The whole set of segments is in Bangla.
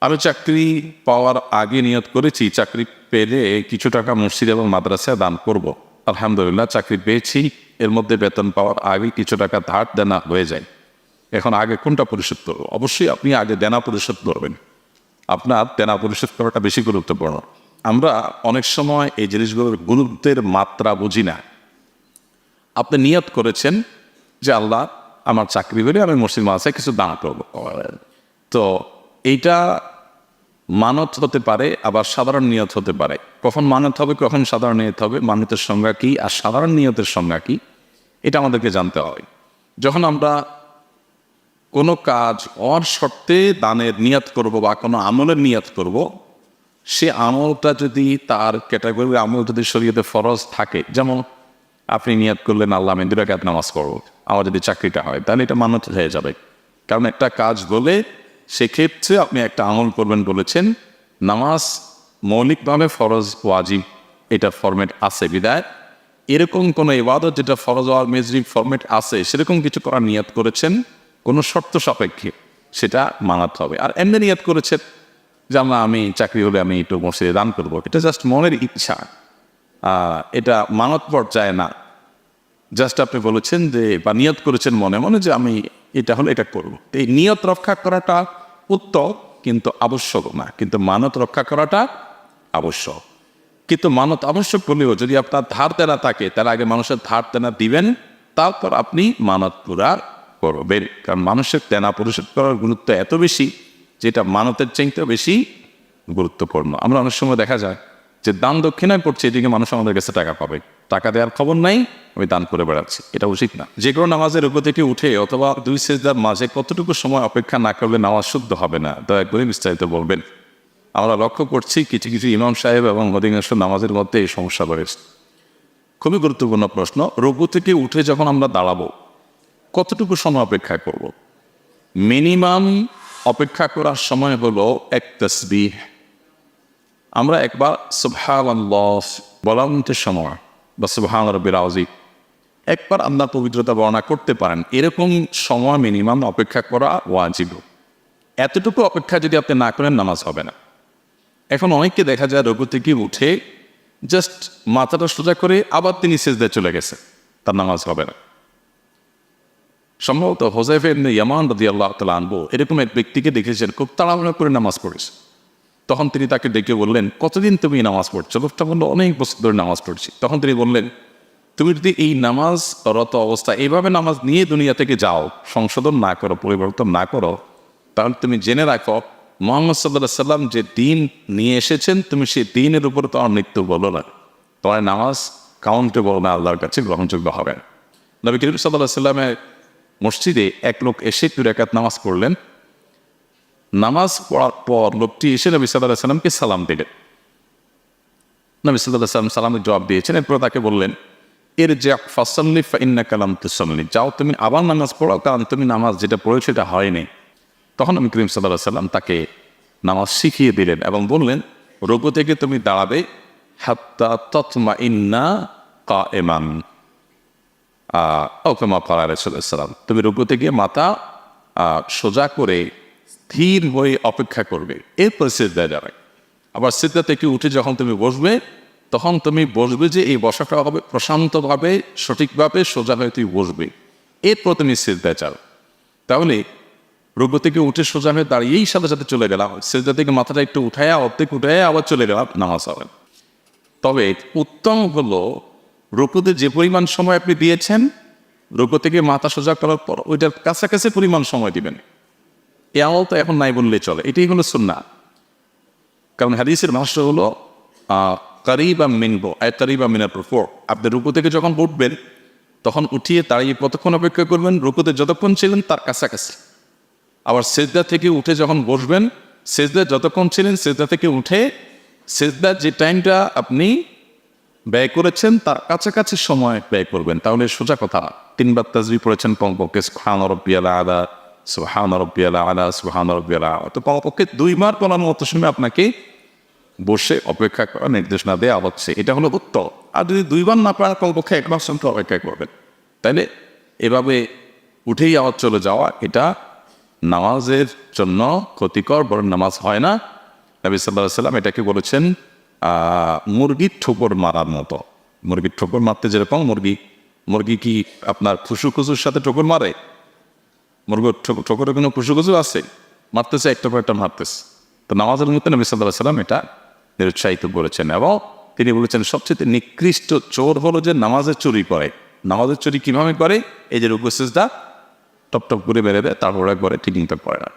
আমি চাকরি পাওয়ার আগে নিয়ত করেছি চাকরি পেলে কিছু টাকা মসজিদ এবং মাদ্রাসায় দান করব। আলহামদুলিল্লাহ চাকরি পেয়েছি, এর মধ্যে বেতন পাওয়ার আগে কিছু টাকা ধার দেনা হয়ে যায়। এখন আগে কোনটা পরিশোধ করবো? অবশ্যই আপনি আগে দেনা পরিশোধ করবেন। আপনার দেনা পরিশোধ করাটা বেশি গুরুত্বপূর্ণ। আমরা অনেক সময় এই জিনিসগুলোর গুরুত্বের মাত্রা বুঝি না। আপনি নিয়ত করেছেন যে আল্লাহ আমার চাকরি হলে আমি মসজিদ মাদ্রাসায় কিছু দান করবো, তো এইটা মানত হতে পারে, আবার সাধারণ নিয়ত হতে পারে। কখন মানত হবে, কখন সাধারণ নিয়ত হবে, মানতের সংজ্ঞা কী আর সাধারণ নিয়তের সংজ্ঞা কী, এটা আমাদেরকে জানতে হয়। যখন আমরা কোনো কাজ হওয়ার শর্তে দানের নিয়ত করব বা কোনো আমলের নিয়ত করব, সে আমলটা যদি তার ক্যাটাগরির আমল যদি শরীয়তে ফরজ থাকে, যেমন আপনি নিয়ত করলেন আল্লাহ আমি 2 রাকাত নামাজ পড়ব, আমার যদি চাকরিটা হয়, তাহলে এটা মানত হয়ে যাবে। কারণ একটা কাজ বলে সেক্ষেত্রে আপনি একটা আমল করবেন বলেছেন, নামাজ মৌলিকভাবে ফরজ ওয়াজিব এটা ফরম্যাট আছে বিদায় এরকম কোনো ইবাদত যেটা ফরজ ওয়ার মেজরিক ফরম্যাট আছে সেরকম কিছু করার নিয়ত করেছেন কোনো শর্ত সাপেক্ষে, সেটা মানাতে হবে। আর এমনি নিয়ত করেছেন যে আমি চাকরি হলে আমি একটু মসজিদে দান করবো, এটা জাস্ট মনের ইচ্ছা, এটা মানত পর্যায়ে না। জাস্ট আপনি বলেছেন যে বা নিয়ত করেছেন মনে মনে যে আমি এটা হলে এটা করবো। এই নিয়ত রক্ষা করাটা উত্তম কিন্তু আবশ্যক না, কিন্তু মানত রক্ষা করাটা আবশ্যক। কিন্তু মানত আবশ্যক করলেও যদি আপনার ধার দেনা থাকে তাহলে আগে মানুষের ধার দেনা দিবেন, তারপর আপনি মানত পুরা করবেন। কারণ মানুষের দেনা পরিশোধ করার গুরুত্ব এত বেশি যেটা মানতের চাইতেও বেশি গুরুত্বপূর্ণ। আমরা অনেক সময় দেখা যায় যে দান দক্ষিণায় পড়ছে, এদিকে মানুষ আমাদের কাছে টাকা পাবে, টাকা দেওয়ার খবর নাই, আমি দান করে বেড়াচ্ছি, এটা উচিত না। যে কোনো নামাজের রুকু থেকে উঠে অথবা 2 সেজদার মাঝে কতটুকু সময় অপেক্ষা না করলে নামাজ শুদ্ধ হবে না, দয়া করে বিস্তারিত বলবেন। আমরা লক্ষ্য করছি কিছু কিছু ইমাম সাহেব এবং অধিকাংশ নামাজের মধ্যে এই সমস্যা রয়েছে। খুবই গুরুত্বপূর্ণ প্রশ্ন। রুকু থেকে উঠে যখন আমরা দাঁড়াবো কতটুকু সময় অপেক্ষা করব? মিনিমাম অপেক্ষা করার সময় হলো 1 তাসবিহ। আমরা একবার সুবহানাল্লাহ বলার সময় বা সুবহান রাব্বিল আযীম একবার আল্লাহর পবিত্রতা বর্ণনা করতে পারেন, এরকম সময় মিনিমাম অপেক্ষা করা ওয়াজিব। এতটুকু অপেক্ষা যদি আপনি না করেন নামাজ হবে না। এখন অনেককে দেখা যায় রুকু থেকে উঠে জাস্ট মাথাটা সোজা করে আবার তিনি সিজদায় চলে গেছে, তার নামাজ হবে না। সম্ভবত হুযায়ফা ইবনে ইয়ামান রাদিয়াল্লাহু তাআলা আনহু এরকম এক ব্যক্তিকে দেখেছেন খুব তাড়াহুড়া করে নামাজ পড়েছে। তখন তিনি তাকে ডেকে বললেন, কতদিন তুমি নামাজ পড়ছো? লোকটা বললো, অনেক বছর ধরে নামাজ পড়ছি। তখন তিনি বললেন, তুমি যদি এই নামাজ রত অবস্থা এইভাবে নামাজ নিয়ে দুনিয়া থেকে যাও, সংশোধন না করো, পরিবর্তন না করো, তাহলে তুমি জেনে রাখো মুহাম্মদ সাল্লাল্লাহু আলাইহি সাল্লাম যে দিন নিয়ে এসেছেন তুমি সেই দিনের উপর তোমার মৃত্যু বলো না, তোমার নামাজ কাউন্টেবল না, আল্লাহর কাছে গ্রহণযোগ্য হবে না। নবী করিম সাল্লাল্লাহু আলাইহি সাল্লামের মসজিদে এক লোক এসে 2 রাকাত নামাজ পড়লেন। নামাজ পড়ার পর লোকটি এসে নবী সাল্লাল্লাহু আলাইহি সাল্লামকে সালাম দিলেন। নবী সাল্লাল্লাহু আলাইহি সাল্লাম সালামের জবাব দিয়েছেন। এরপর তাকে বললেন, ইরজি' ফাসাল্লি ফাইন্নাকা লাম তুসাল্লি, যাও তুমি আবার নামাজ পড়ো, কারণ তুমি নামাজ যেটা পড়েছো এটা হয়নি। তখন নবী করিম সাল্লাল্লাহু আলাইহি সাল্লাম তাকে নামাজ শিখিয়ে দিলেন এবং বললেন, রুকু থেকে তুমি দাঁড়াবে হাত্তা তাতমাইন্না কায়েমান, তুমি রুকু থেকে মাথা সোজা করে স্থির হয়ে অপেক্ষা করবে, এরপর সিজদায় যাবে। আবার সিজদা থেকে উঠে যখন তুমি বসবে তখন তুমি বসবে যে এই বসাটা হবে প্রশান্তভাবে, সঠিকভাবে সোজা হয়ে তুমি বসবে, এরপর তুমি সিজদায় যাও। তাহলে রুকু থেকে উঠে সোজা হয়ে দাঁড়িয়েই সাথে সাথে চলে গেলাম, সিজদা থেকে মাথাটা একটু উঠায়া অর্ধেক উঠায়া আবার চলে গেলাম, নামাজ হবে। তবে উত্তম হলো রুকুতে যে পরিমাণ সময় আপনি দিয়েছেন, রুকু থেকে মাথা সোজা করার পর ওইটার কাছাকাছি পরিমাণ সময় দিবেন। এ আমল তো এখন নাই বললেই চলে, এটাই হলো সুন্নাহ। কারণ হাদিসের ভাষ্য হলো কারিবাম মিনহু আই কারিবাম মিনার রুকু। আপনি রুকু থেকে যখন উঠবেন তখন উঠিয়ে দাঁড়িয়ে কতক্ষণ অপেক্ষা করবেন? রুকুতে যতক্ষণ ছিলেন তার কাছাকাছি। আবার সিজদা থেকে উঠে যখন বসবেন, সিজদা যতক্ষণ ছিলেন সিজদা থেকে উঠে সিজদার যে টাইমটা আপনি ব্যয় করেছেন তার কাছাকাছি সময় ব্যয় করবেন। তাহলে সোজা কথা 3 বার তাসবিহ পড়েছেন কমপক্ষে সুবহান রাব্বিয়াল আলা, সুবহান রাব্বিয়াল আলা, সুবহান রাব্বিয়াল আলা, তো কমপক্ষে 2 বার পড়ানোর মতো সময় আপনাকে বসে অপেক্ষা করার নির্দেশনা দেওয়া হচ্ছে, এটা হলো উত্তম। আর যদি 2 বার না পারেন কমপক্ষে 1 বার অপেক্ষা করবেন। তাইলে এভাবে উঠেই আবার চলে যাওয়া এটা নামাজের জন্য ক্ষতিকর, বরং নামাজ হয় না। নবী সাল্লাল্লাহু আলাইহি সাল্লাম এটাকে বলেছেন মুরগির ঠোকর মারার মতো। মুরগির ঠোকর মারতে যেরকম মুরগি কি আপনার খুশুর সাথে ঠোকর মারে? মুরগির ঠোকরে কোনো খুশু আছে? মারতেছে, একটা পর একটা মারতেছে। তো নামাজের মধ্যে নবী সাল্লাল্লাহু আলাইহি সাল্লাম এটা নিরুৎসাহিত করেছেন, এবং তিনি বলেছেন সবচেয়ে নিকৃষ্ট চোর হলো যে নামাজের চুরি করে। নামাজের চুরি কিভাবে করে? এই যে রুকু সিজদা টপ টপ করে বেড়ে দেয়, তারপরে করে ঠিকমতো পড়ে না।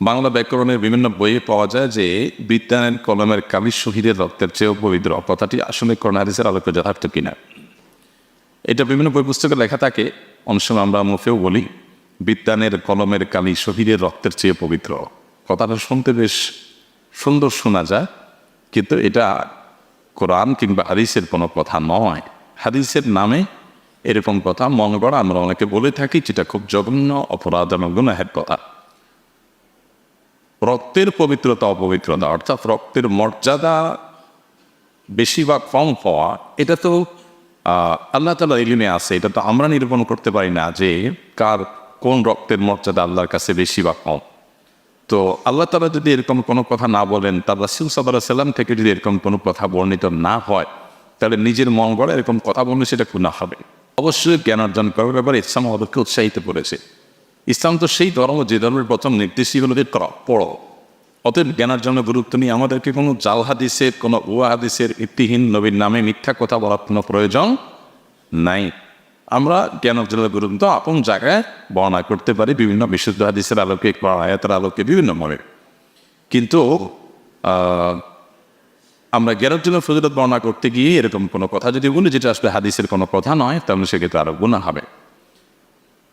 বাংলা ব্যাকরণের বিভিন্ন বইয়ে পাওয়া যায় যে বিদ্যানের কলমের কালি শহীদের রক্তের চেয়েও পবিত্র। কথাটি আসলে কোরআন হাদিসের আলোকে যথার্থ কিনা, এটা বিভিন্ন বই পুস্তকে লেখা থাকে। অনেক সময় আমরা মুখেও বলি বিদ্যানের কলমের কালি শহীদের রক্তের চেয়ে পবিত্র। কথাটা শুনতে বেশ সুন্দর শোনা যায়, কিন্তু এটা কোরআন কিংবা হাদিসের কোনো কথা নয়। হাদিসের নামে এরকম কথা মনে করা আমরা অনেকে বলে থাকি, যেটা খুব জঘন্য অপরাধ এবং গুনাহের কথা। রক্তের পবিত্রতা অপবিত্রতা, অর্থাৎ রক্তের মর্যাদা বেশি বা কম হওয়া, এটা তো আল্লাহ তাআলার ইলমে আছে। এটা তো আমরা নিরূপণ করতে পারি না যে কার কোন রক্তের মর্যাদা আল্লাহর কাছে বেশি বা কম। তো আল্লাহ তাআলা যদি এরকম কোনো কথা না বলেন, তার রাসূল সাল্লাল্লাহু আলাইহি সাল্লাম থেকে যদি এরকম কোনো কথা বর্ণিত না হয়, তাহলে নিজের মন গড়া এরকম কথা বললে সেটা গুনাহ হবে। অবশ্যই জ্ঞান অর্জন করার ব্যাপারে ইসলাম আমাদেরকে উৎসাহিত করেছে। ইসলাম তো সেই ধর্ম যে ধর্মের প্রথম নির্দেশই হলো যে পড়ো। অতএব জ্ঞানের জন্য গুরুত্ব নিয়ে আমাদেরকে কোনো জাল হাদিসের, কোনো উয়া হাদিসের, ভিত্তিহীন নবীর নামে মিথ্যা কথা বলার কোনো প্রয়োজন নাই। আমরা জ্ঞান অর্জনের গুরুত্ব আপন জায়গায় বর্ণনা করতে পারি, বিভিন্ন বিশুদ্ধ হাদিসের আলোকে, আয়াতের আলোকে, বিভিন্নভাবে। কিন্তু আমরা জ্ঞান অর্জনের ফজিলত বর্ণনা করতে গিয়ে এরকম কোনো কথা যদি বলি যেটা আসলে হাদিসের কোনো কথা নয়, তাহলে সেক্ষেত্রে আরো গুনাহ হবে।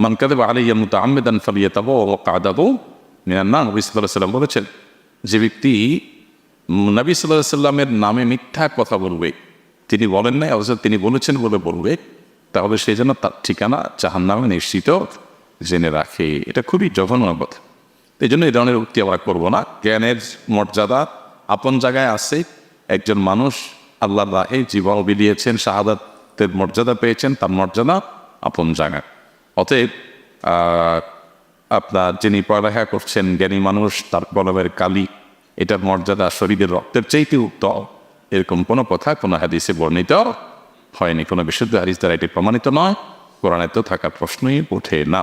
মান কাযাবা আলাইয়া মুতাআম্মিদান ফালিয়াতাবাওয়া মাকআদাহু মিনান নার। নবী সাল্লাল্লাহু আলাইহি ওয়াসাল্লাম বলেছেন, যে ব্যক্তি নবী সাল্লাল্লাহু আলাইহি ওয়াসাল্লামের নামে মিথ্যা কথা বলবে, তিনি বলেন নাই অবশ্য তিনি বলেছেন বলে বলবে, তাহলে সেই জন্য তার ঠিকানা জাহান্নামে নিশ্চিত জেনে রাখে। এটা খুবই জঘন্য কথা। এই জন্য এই ধরনের উক্তি আমরা করবো না। জ্ঞানের মর্যাদা আপন জায়গায় আছে। একজন মানুষ আল্লাহর রাহে জীবন বিলিয়েছেন, শাহাদাতের মর্যাদা পেয়েছেন, তার মর্যাদা আপন জায়গায়। অতএব আপনার যিনি পড়ালেখা করছেন জ্ঞানী মানুষ, তার কলমের কালি এটার মর্যাদা শরীরের রক্তের চাইতে উত্তম, এরকম কোনো কথা কোনো হাদিসে বর্ণিত হয়নি। কোনো বিশুদ্ধ হাদিস দ্বারা এটি প্রমাণিত নয়, কোরআনে তো থাকার প্রশ্নই ওঠে না।